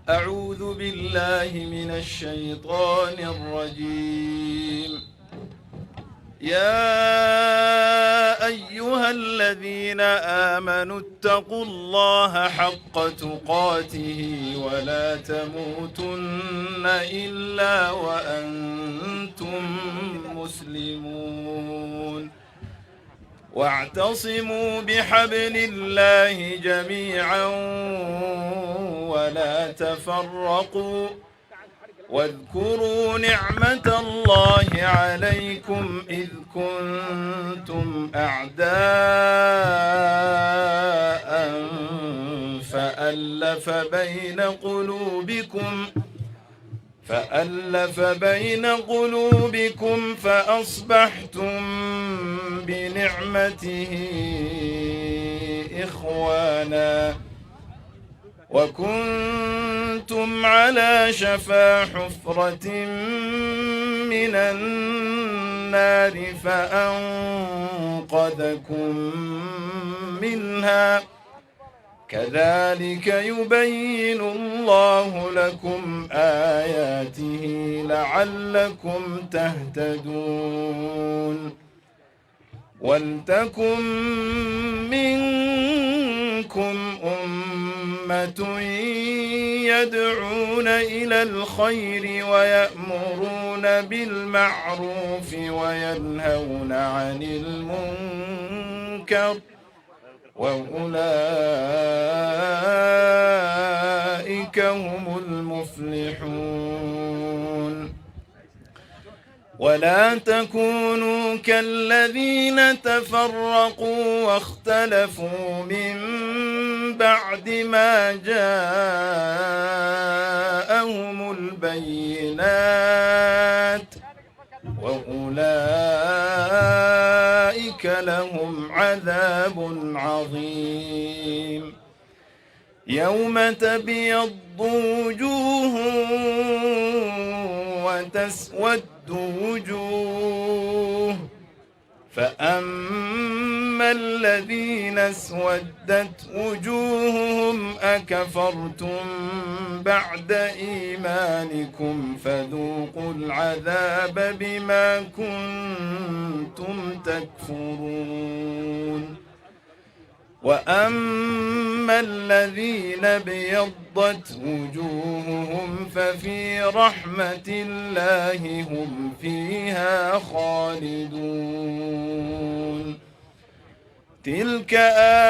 أعوذ بالله من الشيطان الرجيم. يا أيها الذين آمنوا اتقوا الله حق تقاته ولا تموتن إلا وأنتم مسلمون واعتصموا بحبل الله جميعا ولا تفرقوا واذكروا نعمة الله عليكم إذ كنتم أعداء فألف بين قلوبكم فأصبحتم بنعمته إخوانا وكنتم على شفا حفرة من النار فأنقذكم منها كذلك يبين الله لكم آياته لعلكم تهتدون ولتكن منكم أمة يدعون إلى الخير ويأمرون بالمعروف وينهون عن المنكر وأولئك هم المفلحون ولا تكونوا كالذين تفرقوا واختلفوا من بعد ما جاءهم البينات وأولئك لهم عذاب عظيم يوم تبيض وجوه وتسود وجوه فأما الذين اسودت وجوههم أكفرتم بعد إيمانكم فذوقوا العذاب بما كنتم تكفرون وأما الذين ابيضت وجوههم ففي رحمة الله هم فيها خالدون تلك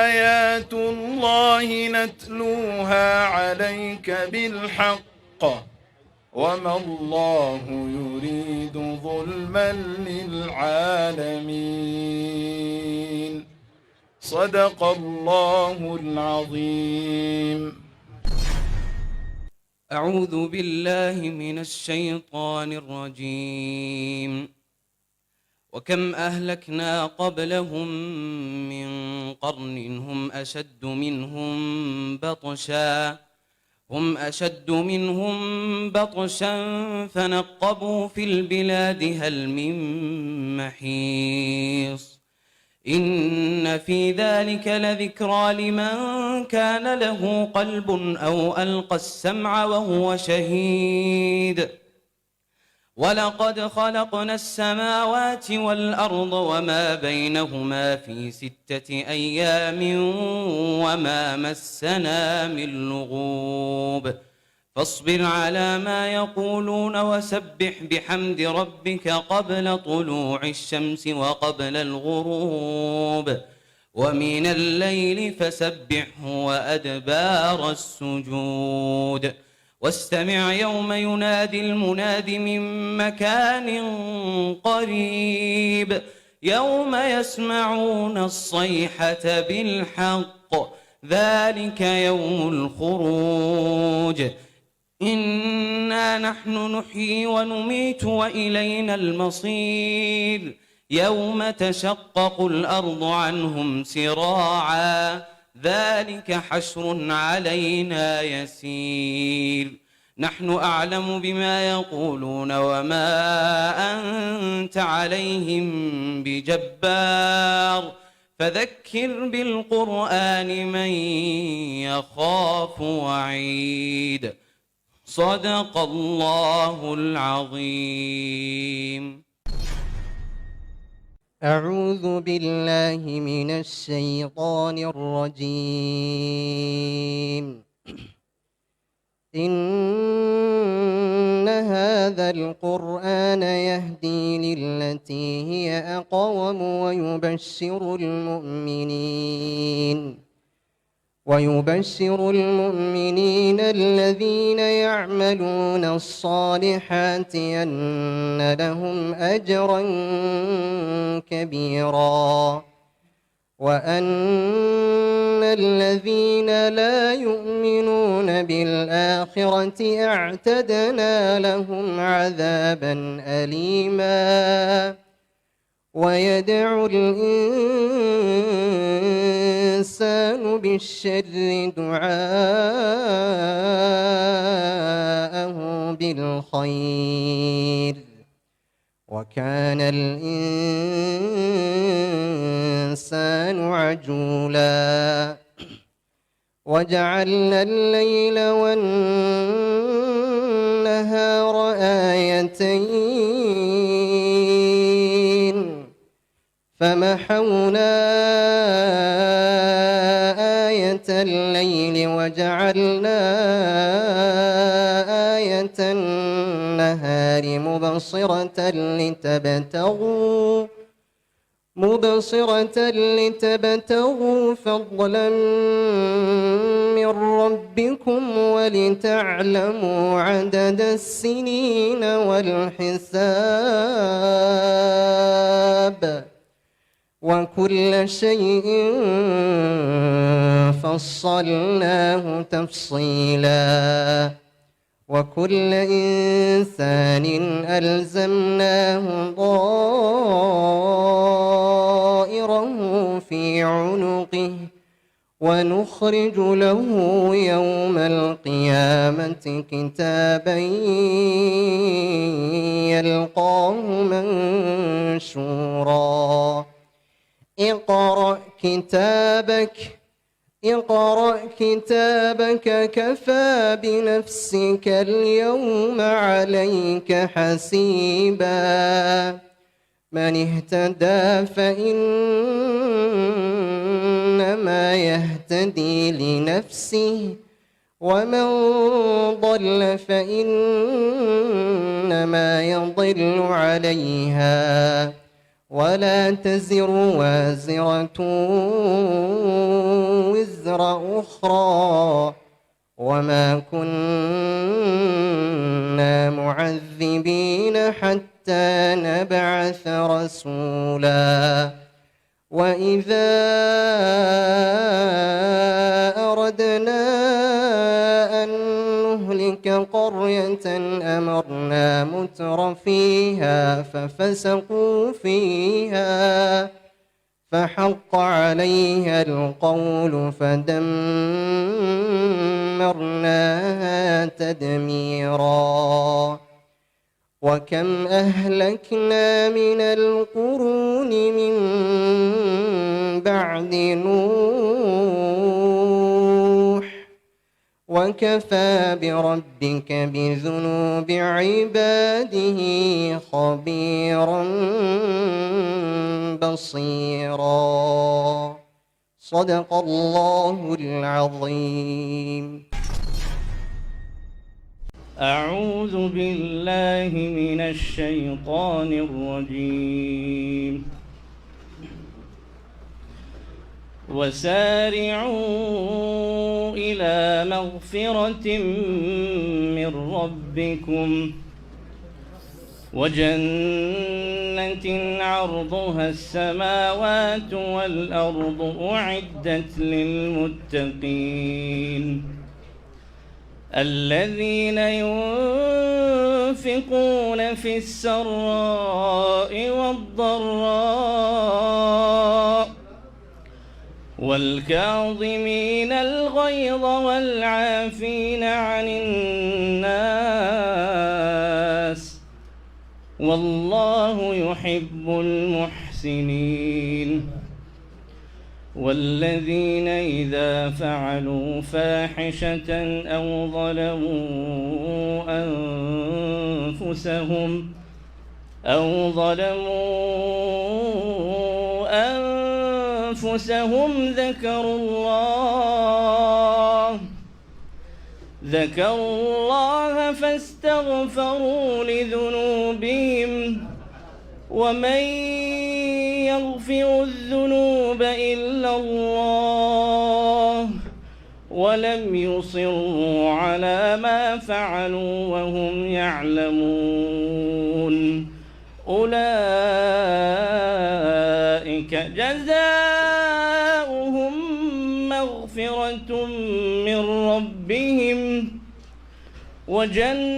آيات الله نتلوها عليك بالحق وما الله يريد ظلما للعالمين صدق الله العظيم. أعوذ بالله من الشيطان الرجيم. وكم أهلكنا قبلهم من قرن هم أشد منهم بطشا فنقبوا في البلاد هل من محيص إن في ذلك لذكرى لمن كان له قلب أو ألقى السمع وهو شهيد ولقد خلقنا السماوات والأرض وما بينهما في 6 أيام وما مسنا من لغوب فاصبر على ما يقولون وسبح بحمد ربك قبل طلوع الشمس وقبل الغروب ومن الليل فسبحه وأدبار السجود واستمع يوم ينادي المناد من مكان قريب يوم يسمعون الصيحة بالحق ذلك يوم الخروج إنا نحن نحيي ونميت وإلينا المصير يوم تشقق الأرض عنهم سراعا ذلك حشر علينا يسير نحن أعلم بما يقولون وما أنت عليهم بجبار فذكر بالقرآن من يخاف وعيد صدق الله العظيم. أعوذ بالله من الشيطان الرجيم. إن هذا القرآن يهدي للتي هي أقوم ويبشر المؤمنين الذين يعملون الصالحات أن لهم أجرا كبيرا وأن الذين لا يؤمنون بالآخرة أعتدنا لهم عذابا أليما. ويدعو الإنسان بالشر دعاءه بالخير وكان الإنسان عجولا. وجعلنا الليل والنهار آيتين فمحونا آية الليل وجعلنا آية النهار مبصرة لتبتغوا فضلا من ربكم ولتعلموا عدد السنين والحساب وكل شيء فصلناه تفصيلا. وكل إنسان ألزمناه طائره في عنقه ونخرج له يوم القيامة كتابا يلقاه منشورا. اقرأ كتابك كفى بنفسك اليوم عليك حسيبا. من اهتدى فإنما يهتدي لنفسه ومن ضل فإنما يضل عليها ولا تزر وازرة وزر أخرى وما كنا معذبين حتى نبعث رسولا. وإذا أردنا أن نهلك قرية أمرنا متر فيها ففسقوا فيها فحق عليها القول فدمرناها تدميرا. وكم أهلكنا من القرون من بعد نوح وكفى بربك بذنوب عباده خبيرا بصيرا. صدق الله العظيم. أعوذ بالله من الشيطان الرجيم. وسارعوا إلى مغفرة من ربكم وجنة عرضها السماوات والأرض أعدت للمتقين الذين ينفقون في السراء والضراء والكاظمين الغيظ والعافين عن الناس والله يحب المحسنين. والذين إذا فعلوا فاحشة أو ظلموا أنفسهم ذكروا الله فاستغفروا لذنوبهم ومن يغفر الذنوب إلا الله ولم يصروا على ما فعلوا وهم يعلمون أولئك جزاؤهم مغفرة من ربهم وجنات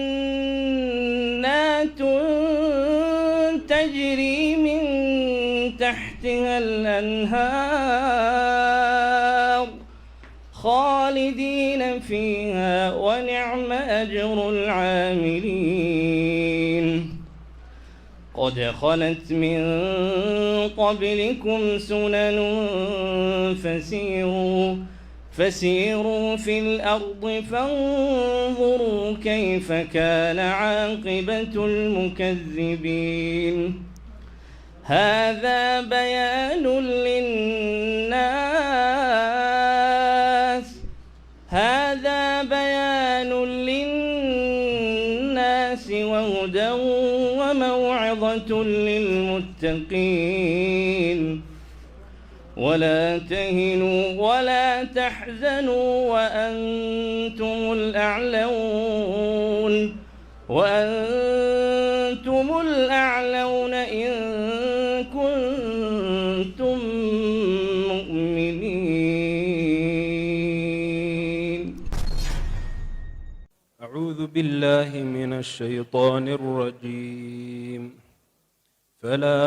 تجري من تحتها الأنهار خالدين فيها ونعم أجر العاملين قد خلت من قبلكم سنن فسيروا في الأرض فانظروا كيف كان عاقبة المكذبين هذا بيان للناس وهدى وموعظة للمتقين ولا تهنوا ولا تحزنوا وأنتم الأعلون إن كنتم مؤمنين. أعوذ بالله من الشيطان الرجيم. فلا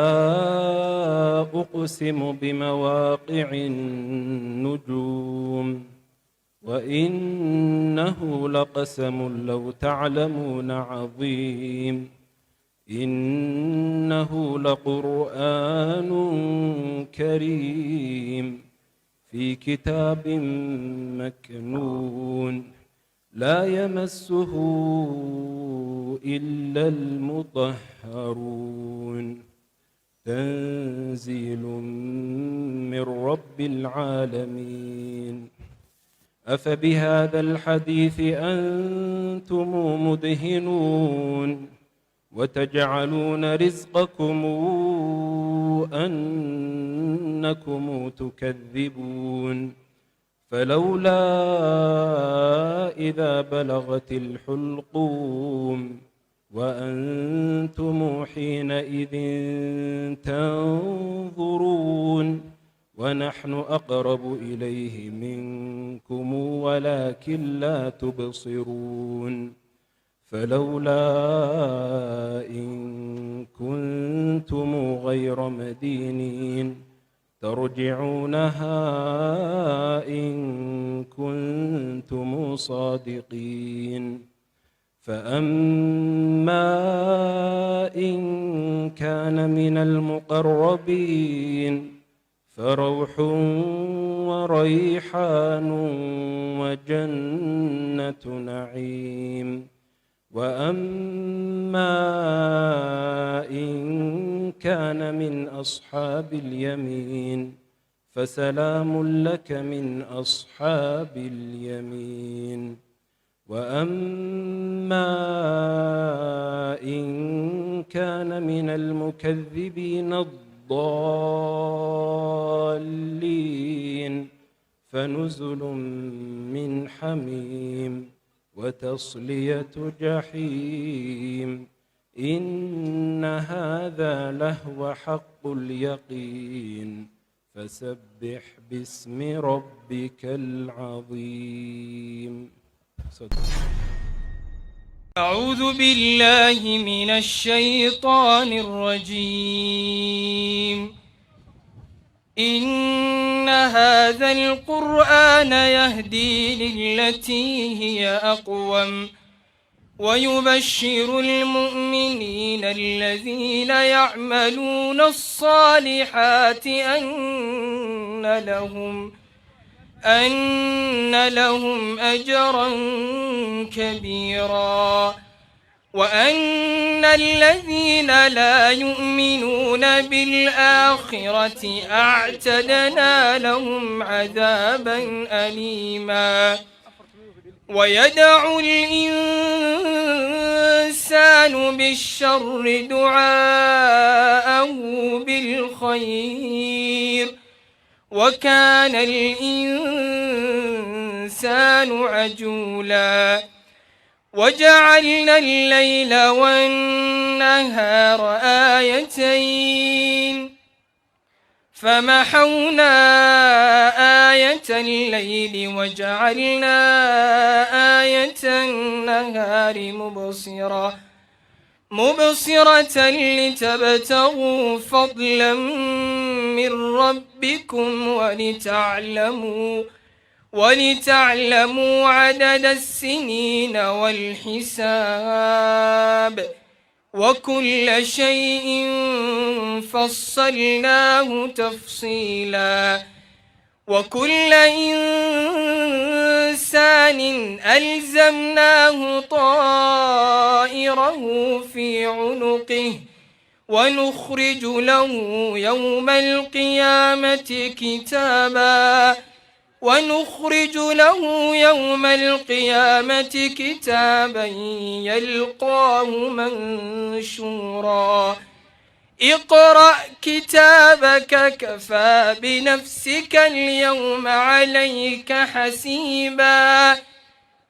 أقسم بمواقع النجوم وإنه لقسم لو تعلمون عظيم إنه لقرآن كريم في كتاب مكنون لا يمسه إلا المطهرون تنزيل من رب العالمين. أفبهذا الحديث أنتم مدهنون وتجعلون رزقكم أنكم تكذبون فلولا إذا بلغت الحلقوم وأنتم حينئذ تنظرون ونحن أقرب إليه منكم ولكن لا تبصرون فلولا إن كنتم غير مدينين ترجعونها إن كنتم صادقين فأما إن كان من المقربين فروح وريحان وجنة نعيم وأما إن كان من أصحاب اليمين فسلام لك من أصحاب اليمين وأما إن كان من المكذبين الضالين فنزل من حميم وتصلية جحيم إن هذا لهو حق اليقين فسبح باسم ربك العظيم. أعوذ بالله من الشيطان الرجيم. إن هذا القرآن يهدي للتي هي أقوم ويبشر المؤمنين الذين يعملون الصالحات أن لهم أجرا كبيرا وأن الذين لا يؤمنون بالآخرة أعتدنا لهم عذابا أليما ويدعو الإنسان بالشر دعاءه بالخير وكان الإنسان عجولا وجعلنا الليل والنهار آيتين فمحونا آية الليل وجعلنا آية النهار مبصرة لتبتغوا فضلا من ربكم ولتعلموا عدد السنين والحساب وكل شيء فصلناه تفصيلا وكل إنسان ألزمناه طائره في عنقه ونخرج له يوم القيامة كتابا يلقاه منشورا اقرأ كتابك كفى بنفسك اليوم عليك حسيبا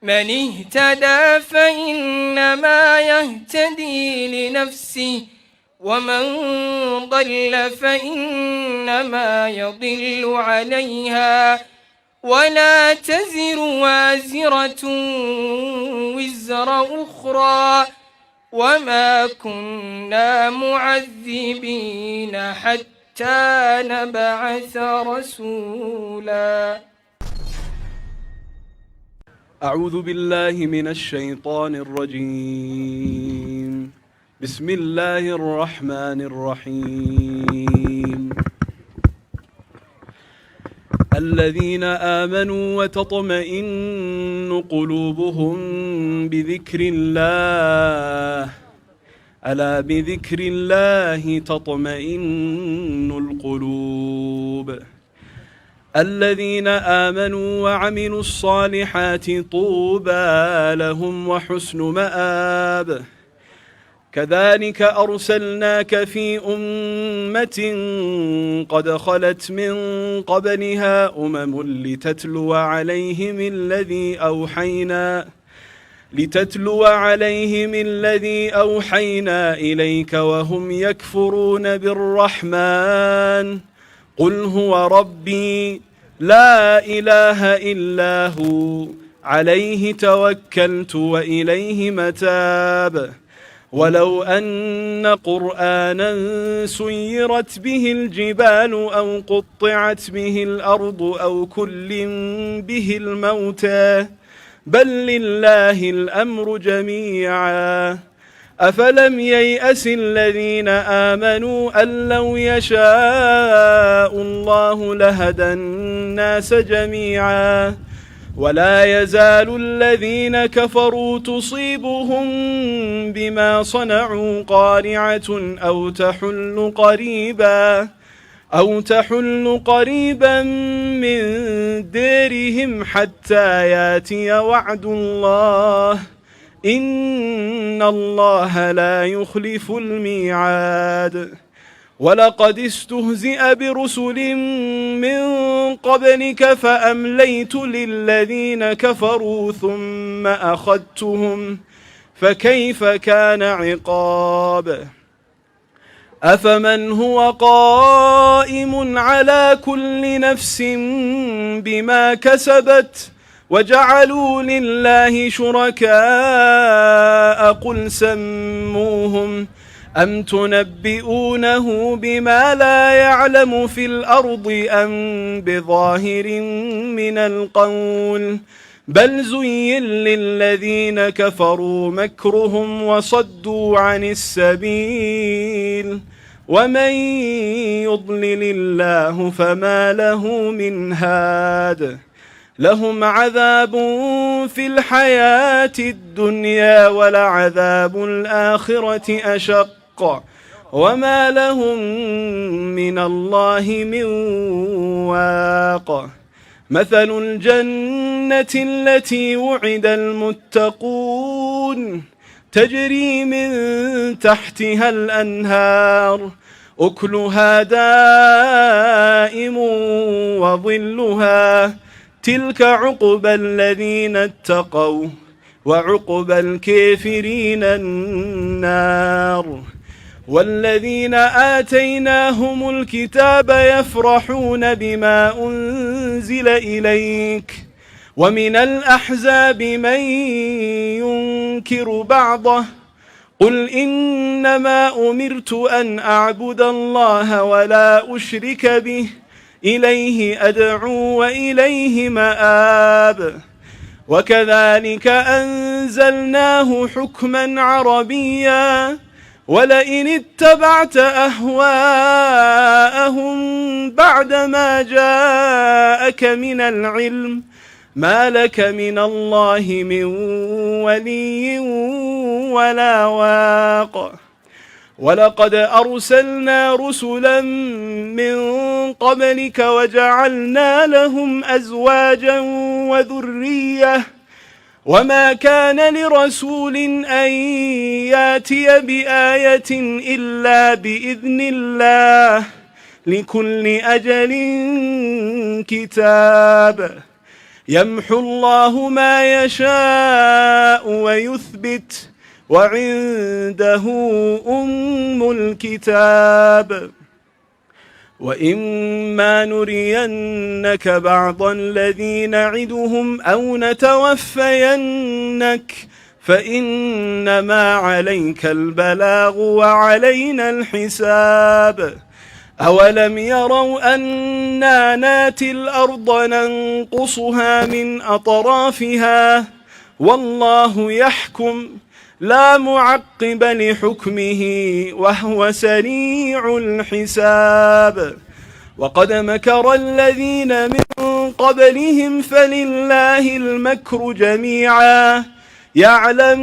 من اهتدى فإنما يهتدي لنفسه ومن ضل فإنما يضل عليها ولا تزر وازرة وزر أخرى وما كنا معذبين حتى نبعث رسولا. أعوذ بالله من الشيطان الرجيم. بسم الله الرحمن الرحيم. الذين آمنوا وتطمئن قلوبهم بذكر الله ألا بذكر الله تطمئن القلوب. الذين آمنوا وعملوا الصالحات طوبى لهم وحسن مآب. كذلك أرسلناك في أمة قد خلت من قبلها لتتلو عليهم الذي أوحينا إليك وهم يكفرون بالرحمن قل هو ربي لا إله إلا هو عليه توكلت وإليه متاب. ولو أن قرآنا سيرت به الجبال أو قطعت به الأرض أو كلم به الموتى بل لله الأمر جميعا أفلم ييأس الذين آمنوا أن لو يشاء الله لهدى الناس جميعا ولا يزال الذين كفروا تصيبهم بما صنعوا قارعة أو تحل قريبا من ديرهم حتى ياتي وعد الله إن الله لا يخلف الميعاد. ولقد استهزئ برسل من قبلك فأمليت للذين كفروا ثم أخذتهم فكيف كان عقاب. أفمن هو قائم على كل نفس بما كسبت وجعلوا لله شركاء قل سموهم أم تنبئونه بما لا يعلم في الأرض أم بظاهر من القول بل زين للذين كفروا مكرهم وصدوا عن السبيل ومن يضلل الله فما له من هاد لهم عذاب في الحياة الدنيا ولعذاب الآخرة أشق وما لهم من الله من واق مثل الجنة التي وعد المتقون تجري من تحتها الأنهار أكلها دائم وظلها تلك عقبى الذين اتقوا وعقبى الكافرين النار والذين آتيناهم الكتاب يفرحون بما أنزل إليك ومن الأحزاب من ينكر بعضه قل إنما أمرت أن أعبد الله ولا أشرك به إليه أدعو وإليه مآب وكذلك أنزلناه حكما عربيا ولئن اتبعت أهواءهم بعدما جاءك من العلم ما لك من الله من ولي ولا واق ولقد أرسلنا رسلا من قبلك وجعلنا لهم أزواجا وذرية وما كان لرسول أن ياتي بآية إلا بإذن الله لكل أجل كتاب يمحو الله ما يشاء ويثبت وعنده أم الكتاب وإما نرينك بعض الذي نعدهم أو نتوفينك فإنما عليك البلاغ وعلينا الحساب أولم يروا أنا ناتي الأرض ننقصها من أطرافها والله يحكم لا معقب لحكمه وهو سريع الحساب وقد مكر الذين من قبلهم فلله المكر جميعا يعلم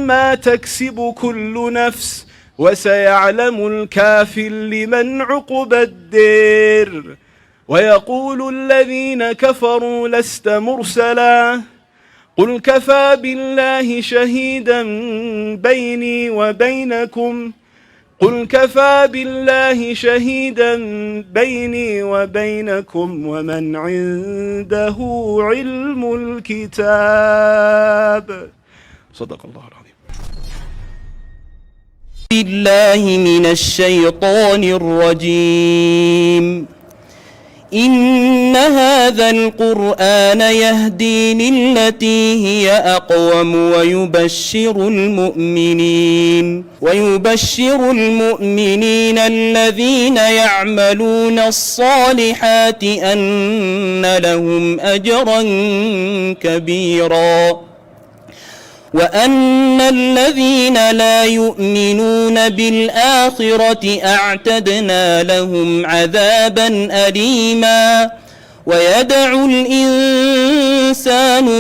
ما تكسب كل نفس وسيعلم الكافر لمن عقب الدير ويقول الذين كفروا لست مرسلا قل كفى بالله شهيدا بيني وبينكم ومن عنده علم الكتاب صدق الله العظيم. بالله من الشيطان الرجيم. إن هذا القرآن يهدي للتي هي أقوم ويبشر المؤمنين الذين يعملون الصالحات أن لهم أجرا كبيرا وأن الذين لا يؤمنون بالآخرة أعتدنا لهم عذابا أليما ويدعو الإنسان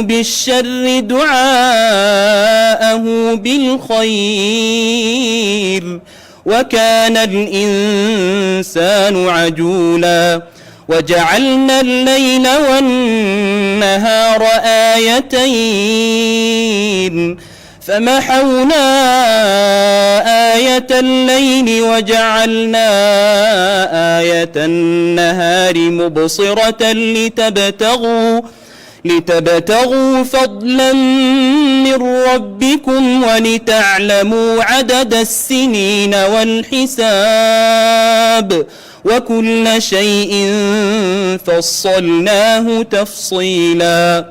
بالشر دعاءه بالخير وكان الإنسان عجولا وجعلنا الليل والنهار آيتين فمحونا آية الليل وجعلنا آية النهار مبصرة لتبتغوا فضلا من ربكم ولتعلموا عدد السنين والحساب وكل شيء فصلناه تفصيلا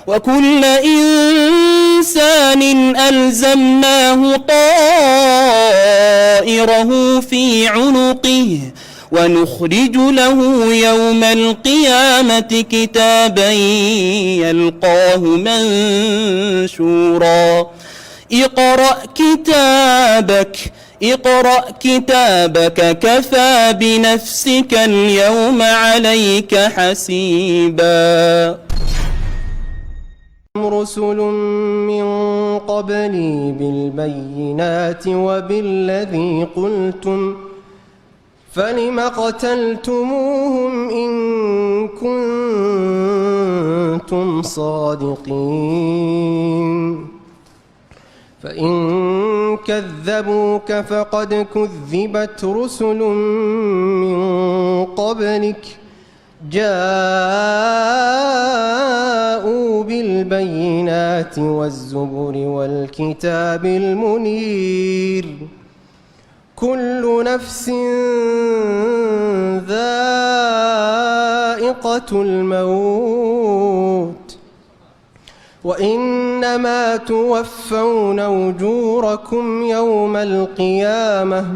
وكل إنسان ألزمناه طائره في عنقه ونخرج له يوم القيامة كتابا يلقاه منشورا اقرأ كتابك كفى بنفسك اليوم عليك حسيبا. رسل من قبلي بالبينات وبالذي قلتم فلم قتلتموهم إن كنتم صادقين فإن كذبوك فقد كذبت رسل من قبلك جاءوا بالبينات والزبر والكتاب المنير كل نفس ذائقة الموت وإنما توفون أجوركم يوم القيامة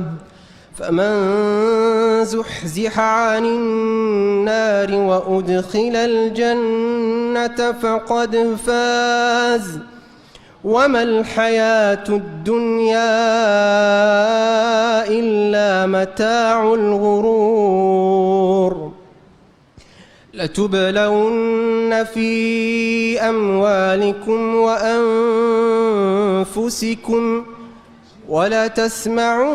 فمن زحزح عن النار وأدخل الجنة فقد فاز وما الحياة الدنيا إلا متاع الغرور لتبلون في أموالكم وأنفسكم ولتسمعن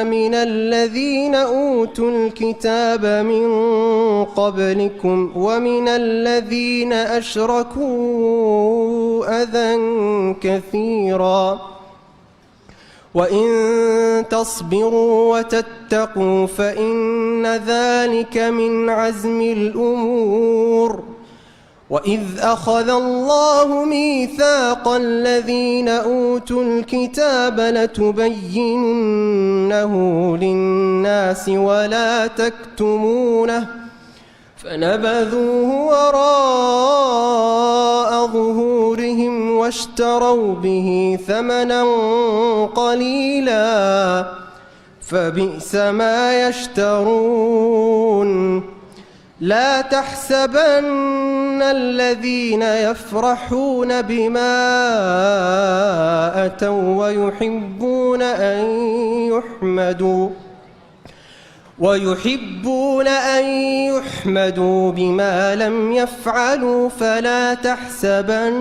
من الذين أوتوا الكتاب من قبلكم ومن الذين أشركوا أذى كثيرا وإن تصبروا وتتقوا فإن ذلك من عزم الأمور وإذ أخذ الله ميثاق الذين أوتوا الكتاب لتبيننه للناس ولا تكتمونه فنبذوه وراء ظهورهم واشتروا به ثمنا قليلا فبئس ما يشترون لا تحسبن الذين يفرحون بما أتوا ويحبون أن يحمدوا بما لم يفعلوا فلا تحسبنهم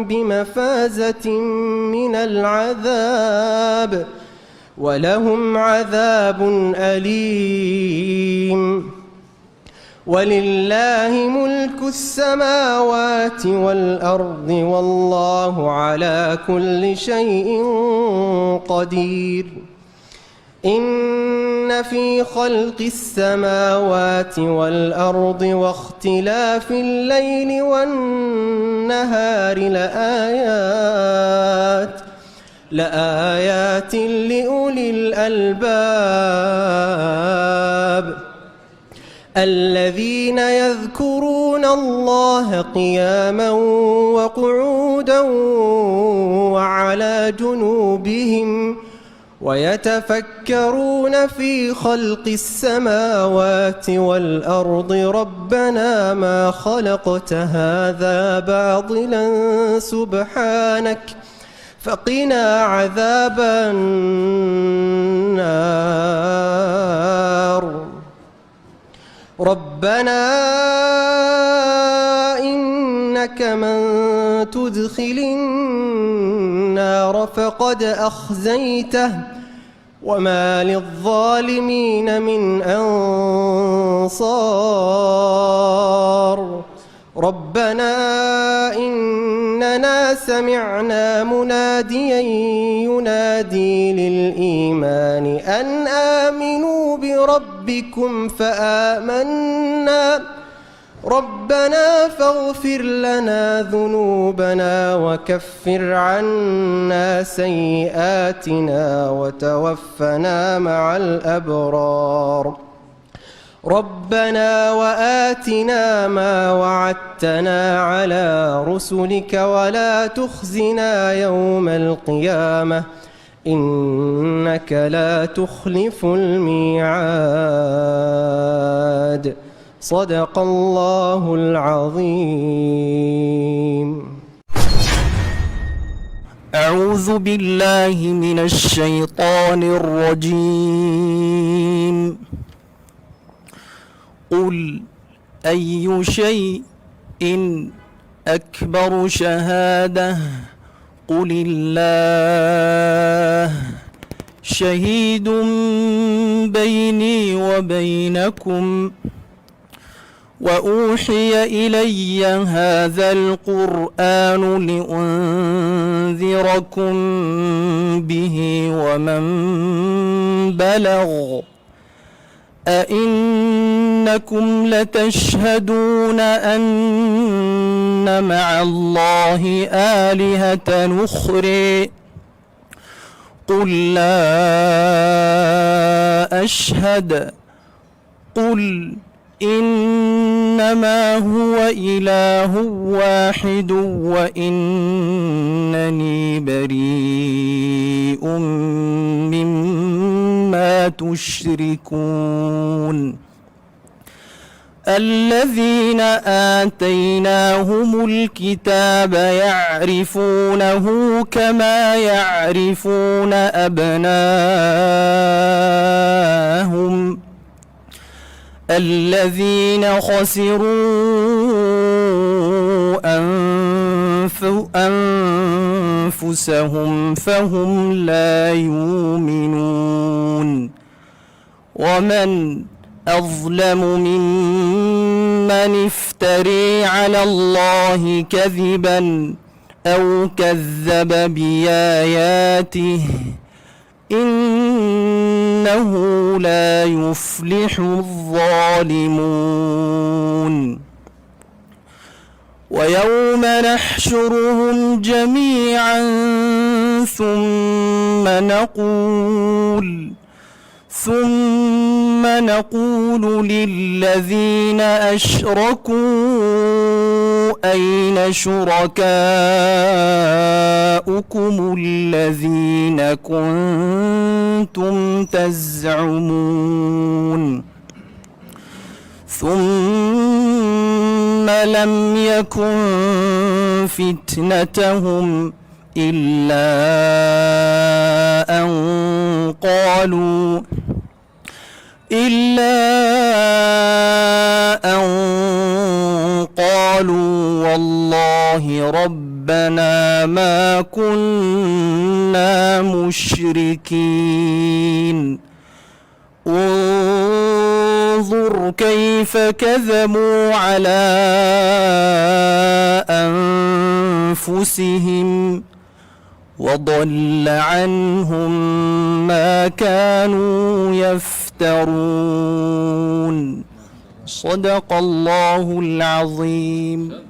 بمفازة من العذاب ولهم عذاب أليم ولله ملك السماوات والأرض والله على كل شيء قدير إن في خلق السماوات والأرض واختلاف الليل والنهار لآيات لأولي الألباب الذين يذكرون الله قياما وقعودا وعلى جنوبهم ويتفكرون في خلق السماوات والأرض ربنا ما خلقت هذا باطلا سبحانك فقنا عذاب النار ربنا إنك من تدخل النار فقد أخزيته وما للظالمين من أنصار ربنا إننا سمعنا مناديا ينادي للإيمان أن آمنوا بربكم فآمنا ربنا فاغفر لنا ذنوبنا وكفر عنا سيئاتنا وتوفنا مع الأبرار ربنا وآتنا ما وعدتنا على رسلك ولا تخزنا يوم القيامة إنك لا تخلف الميعاد. صدق الله العظيم. أعوذ بالله من الشيطان الرجيم. قل أي شيء أكبر شهادة قل الله شهيد بيني وبينكم وأوحي إلي هذا القرآن لأنذركم به ومن بلغ أئنكم لتشهدون أن مع الله آلهة أخرى قل لا أشهد قل إنما هو إله واحد وإنني بريء مما تشركون. الذين آتيناهم الكتاب يعرفونه كما يعرفون أبناءهم الذين خسروا أنفسهم فهم لا يؤمنون. ومن أظلم ممن افتري على الله كذبا أو كذب بآياته إنه لا يفلح الظالمون. ويوم نحشرهم جميعا ثم نقول للذين أشركوا أين شركاؤكم الذين كنتم تزعمون ثم لم يكن فتنتهم إلا أن قالوا والله ربنا ما كنا مشركين. انظر كيف كذبوا على أنفسهم وضل عنهم ما كانوا يفترون. صدق الله العظيم.